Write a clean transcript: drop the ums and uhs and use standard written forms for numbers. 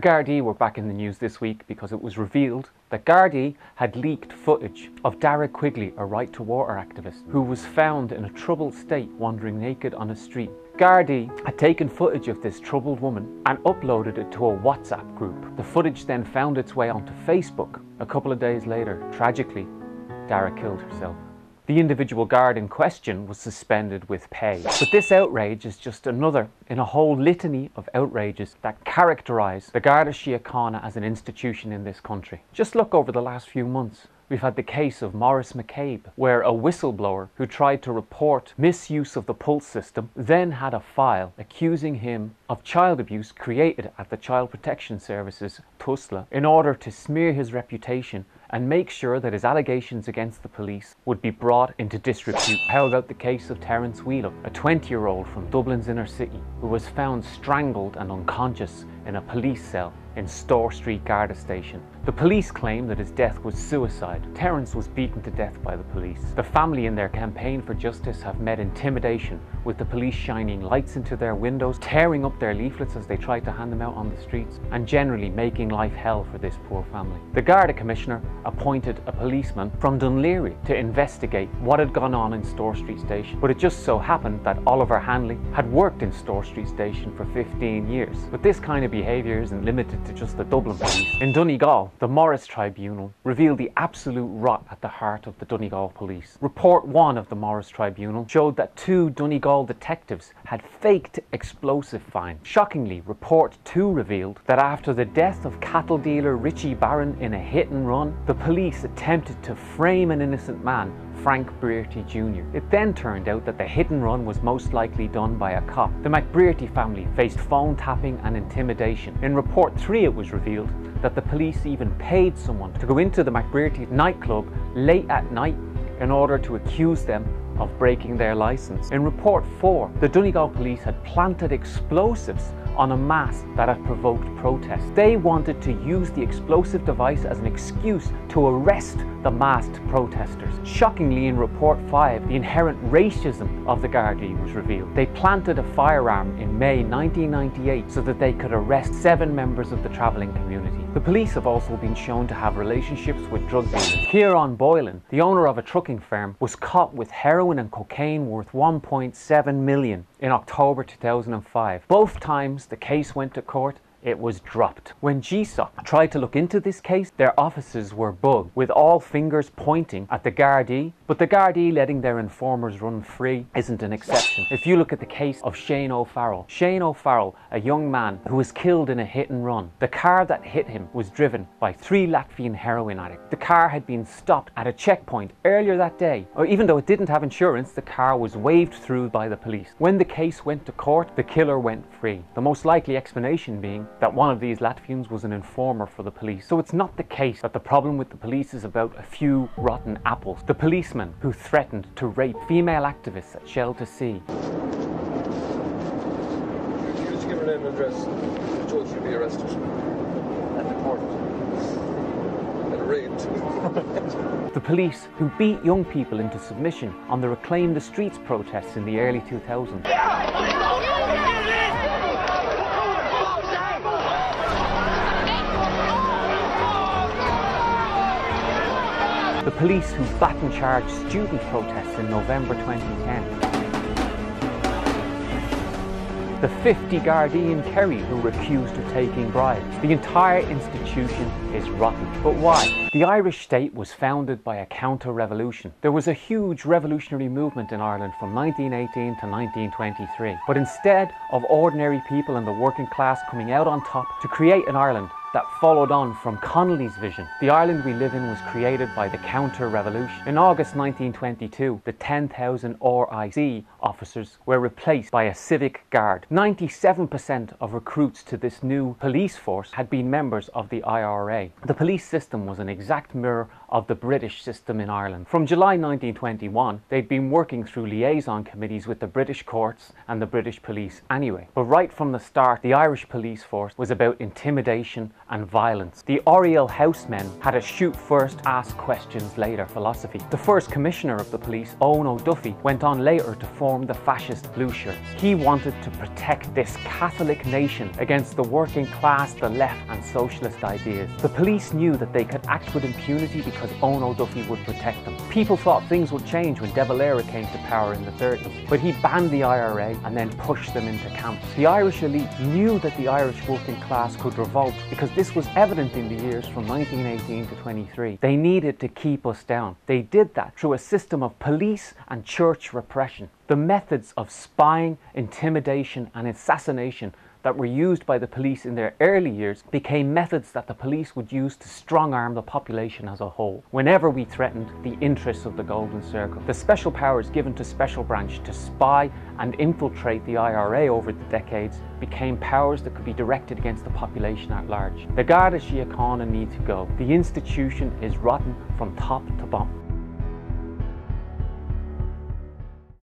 Gardaí were back in the news this week because it was revealed that Gardaí had leaked footage of Dara Quigley, a right to water activist, who was found in a troubled state wandering naked on a street. Gardaí had taken footage of this troubled woman and uploaded it to a WhatsApp group. The footage then found its way onto Facebook. A couple of days later, tragically, Dara killed herself. The individual guard in question was suspended with pay. But this outrage is just another in a whole litany of outrages that characterise the Garda Síochána as an institution in this country. Just look over the last few months. We've had the case of Maurice McCabe, where a whistleblower who tried to report misuse of the pulse system then had a file accusing him of child abuse created at the Child Protection Service's TUSLA in order to smear his reputation and make sure that his allegations against the police would be brought into disrepute. How about the case of Terence Wheeler, a 20-year-old from Dublin's inner city who was found strangled and unconscious in a police cell in Store Street Garda station. The police claim that his death was suicide. Terence was beaten to death by the police. The family in their campaign for justice have met intimidation, with the police shining lights into their windows, tearing up their leaflets as they tried to hand them out on the streets, and generally making life hell for this poor family. The Garda Commissioner appointed a policeman from Dunleary to investigate what had gone on in Store Street Station. But it just so happened that Oliver Hanley had worked in Store Street Station for 15 years. But this kind of behaviour isn't limited to just the Dublin police. In Donegal, the Morris Tribunal revealed the absolute rot at the heart of the Donegal police. Report 1 of the Morris Tribunal showed that 2 Donegal detectives had faked explosive finds. Shockingly, Report 2 revealed that after the death of cattle dealer Richie Barron in a hit and run, the police attempted to frame an innocent man, Frank Brearty Jr. It then turned out that the hit and run was most likely done by a cop. The McBrearty family faced phone tapping and intimidation. In Report 3 it was revealed that the police even paid someone to go into the McBrearty nightclub late at night in order to accuse them of breaking their license. In Report 4, the Donegal police had planted explosives on a mast that had provoked protests. They wanted to use the explosive device as an excuse to arrest the masked protesters. Shockingly, in Report 5, the inherent racism of the Gardaí was revealed. They planted a firearm in May 1998 so that they could arrest 7 members of the travelling community. The police have also been shown to have relationships with drug dealers. Kieran Boylan, the owner of a trucking firm, was caught with heroin and cocaine worth 1.7 million in October 2005. Both times the case went to court, it was dropped. When GSOC tried to look into this case, their offices were bugged, with all fingers pointing at the Gardaí, but the Gardaí letting their informers run free isn't an exception. If you look at the case of Shane O'Farrell, a young man who was killed in a hit and run. The car that hit him was driven by 3 Latvian heroin addicts. The car had been stopped at a checkpoint earlier that day, or even though it didn't have insurance, the car was waved through by the police. When the case went to court, the killer went free. The most likely explanation being that one of these Latvians was an informer for the police. So it's not the case that the problem with the police is about a few rotten apples. The policeman who threatened to rape female activists at Shell to Sea. You just give her name and address. The judge should be arrested and deported and arraigned. The police who beat young people into submission on the Reclaim the Streets protests in the early 2000s. The police who baton charged student protests in November 2010. The 50 Gardaí in Kerry who were accused of taking bribes. The entire institution is rotten. But why? The Irish state was founded by a counter-revolution. There was a huge revolutionary movement in Ireland from 1918 to 1923. But instead of ordinary people and the working class coming out on top to create an Ireland that followed on from Connolly's vision, the Ireland we live in was created by the counter-revolution. In August 1922, the 10,000 RIC officers were replaced by a civic guard. 97% of recruits to this new police force had been members of the IRA. The police system was an exact mirror of the British system in Ireland. From July 1921, they'd been working through liaison committees with the British courts and the British police anyway. But right from the start, the Irish police force was about intimidation and violence. The Oriel housemen had a shoot first, ask questions later philosophy. The first commissioner of the police, Owen O'Duffy, went on later to form the fascist Blue Shirts. He wanted to protect this Catholic nation against the working class, the left and socialist ideas. The police knew that they could act with impunity because Owen O'Duffy would protect them. People thought things would change when De Valera came to power in the 30s, but he banned the IRA and then pushed them into camps. The Irish elite knew that the Irish working class could revolt because this was evident in the years from 1918 to 23. They needed to keep us down. They did that through a system of police and church repression. The methods of spying, intimidation and assassination that were used by the police in their early years became methods that the police would use to strong-arm the population as a whole, whenever we threatened the interests of the Golden Circle. The special powers given to Special Branch to spy and infiltrate the IRA over the decades became powers that could be directed against the population at large. The Garda Síochána need to go. The institution is rotten from top to bottom.